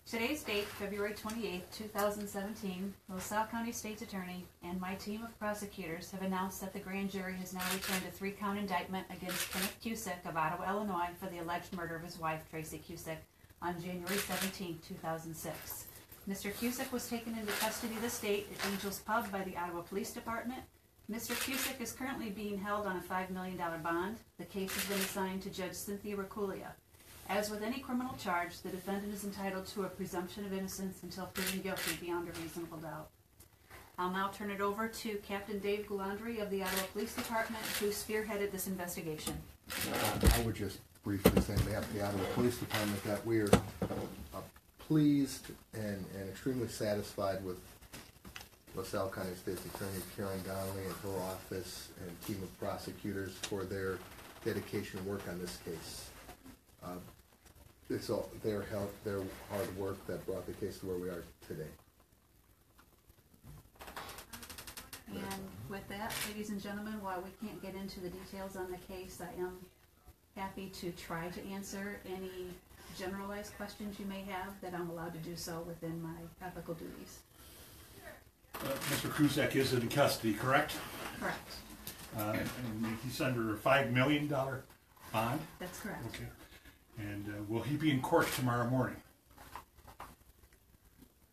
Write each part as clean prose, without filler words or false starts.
Today's date, February 28, 2017, LaSalle County State's Attorney and my team of prosecutors have announced that the grand jury has now returned a 3-count indictment against Kenneth Cusick of Ottawa, Illinois for the alleged murder of his wife, Tracy Cusick, on January 17, 2006. Mr. Cusick was taken into custody of the state at Angel's Pub by the Ottawa Police Department. Mr. Cusick is currently being held on a $5 million bond. The case has been assigned to Judge Cynthia Raculia. As with any criminal charge, the defendant is entitled to a presumption of innocence until proven guilty beyond a reasonable doubt. I'll now turn it over to Captain Dave Goulandry of the Ottawa Police Department, who spearheaded this investigation. I would just briefly say on behalf of the Ottawa Police Department that we're pleased and extremely satisfied with LaSalle County State's Attorney Karen Donnelly and her office and team of prosecutors for their dedication and work on this case. It's all their help, their hard work that brought the case to where we are today. And with that, ladies and gentlemen, while we can't get into the details on the case, I am happy to try to answer any generalized questions you may have that I'm allowed to do so within my ethical duties. Mr. Cusick is in custody, correct? Correct. And he's under a $5 million bond? That's correct. Okay. And will he be in court tomorrow morning?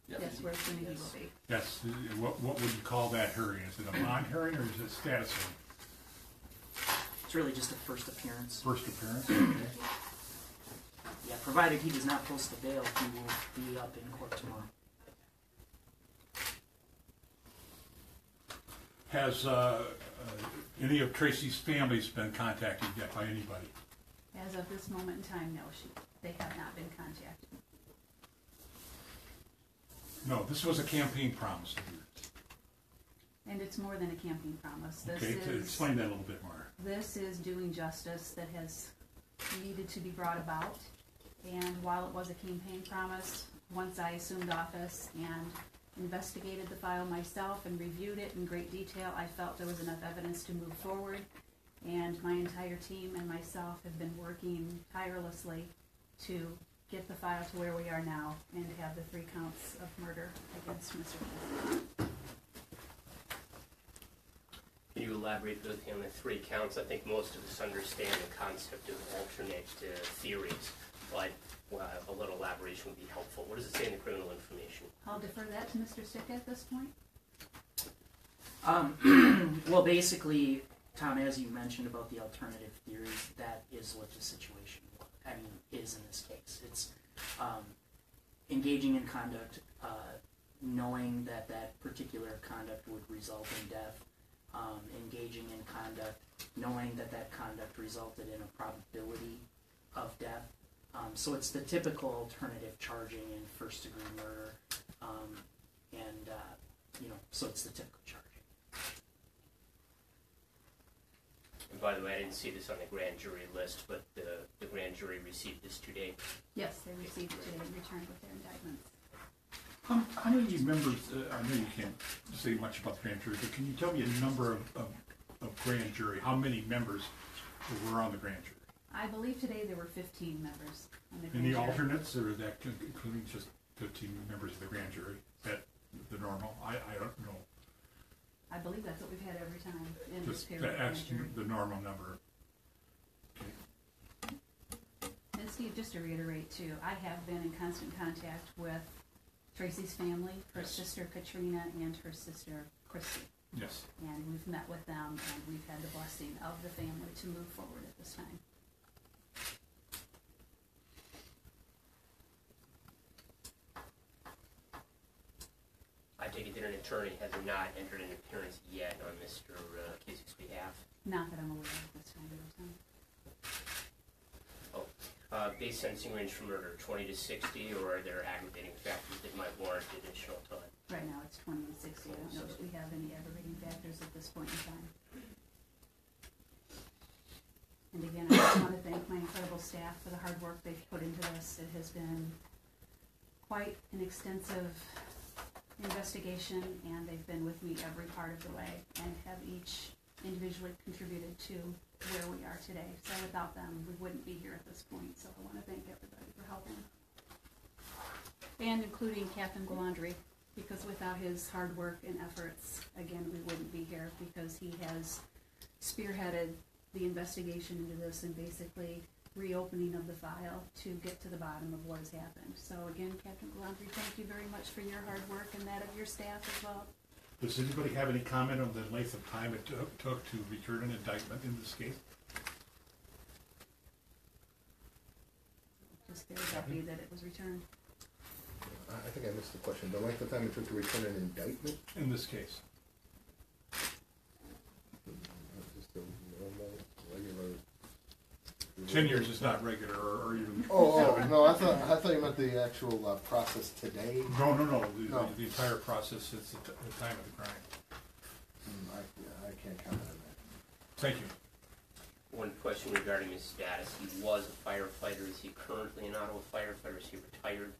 Yes, we're assuming he will be. Yes. What would you call that hearing? Is it a bond hearing or is it a status hearing? It's really just a first appearance. First appearance? Okay. Yeah, provided he does not post the bail, he will be up in court tomorrow. Has any of Tracy's families been contacted yet by anybody? As of this moment in time, no, they have not been contacted. No, this was a campaign promise. And it's more than a campaign promise. Okay, explain that a little bit more. This is doing justice that has needed to be brought about. And while it was a campaign promise, once I assumed office and investigated the file myself and reviewed it in great detail, I felt there was enough evidence to move forward. And my entire team and myself have been working tirelessly to get the file to where we are now and to have the 3 counts of murder against Mr. Cusick. Can you elaborate with on the 3 counts? I think most of us understand the concept of alternate theories, but a little elaboration would be helpful. What does it say in the criminal information? I'll defer that to Mr. Stick at this point. Well, basically, Tom, as you mentioned about the alternative theories, that is what the situation is in this case. It's engaging in conduct, knowing that that particular conduct would result in death, engaging in conduct, knowing that that conduct resulted in a probability of death. So it's the typical alternative charging in first-degree murder, so it's the typical charging. And by the way, I didn't see this on the grand jury list, but the grand jury received this today. Yes, they received it today and returned with their indictments. How many members, I know you can't say much about the grand jury, but can you tell me a number of grand jury? How many members were on the grand jury? I believe today there were 15 members on the grand Any jury. alternates, or is that including just 15 members of the grand jury? Is that the normal? I don't know. I believe that's what we've had every time in this Just period. that's the normal number. Okay. And Steve, just to reiterate too, I have been in constant contact with Tracy's family, her sister Katrina and her sister Christy. Yes. And we've met with them and we've had the blessing of the family to move forward at this time. I take it that an attorney has not entered an appearance yet on Mr. Cusick's behalf. Not that I'm aware of this time. Base sentencing range for murder, 20 to 60, or are there aggravating factors that might warrant additional time? Right now it's 20 to 60. I don't know if we have any aggravating factors at this point in time. And again, I just want to thank my incredible staff for the hard work they've put into this. It has been quite an extensive investigation, and they've been with me every part of the way and have each individually contributed to where we are today. So without them, we wouldn't be here at this point. So I want to thank everybody for helping. And including Captain Galandri, because without his hard work and efforts, again, we wouldn't be here, because he has spearheaded the investigation into this and basically reopening of the file to get to the bottom of what has happened. So again, Captain Galandri, thank you very much for your hard work and that of your staff as well. Does anybody have any comment on the length of time it took to return an indictment in this case? Just very happy that it was returned. I think I missed the question. The length of time it took to return an indictment? In this case? Just a normal, regular. 10 years is not regular, or even. No, I thought you meant the actual process today. No. No. The entire process since the time of the crime. I can't comment on that. Thank you. One question regarding his status. He was a firefighter. Is he currently an Ottawa firefighter? Is he retired?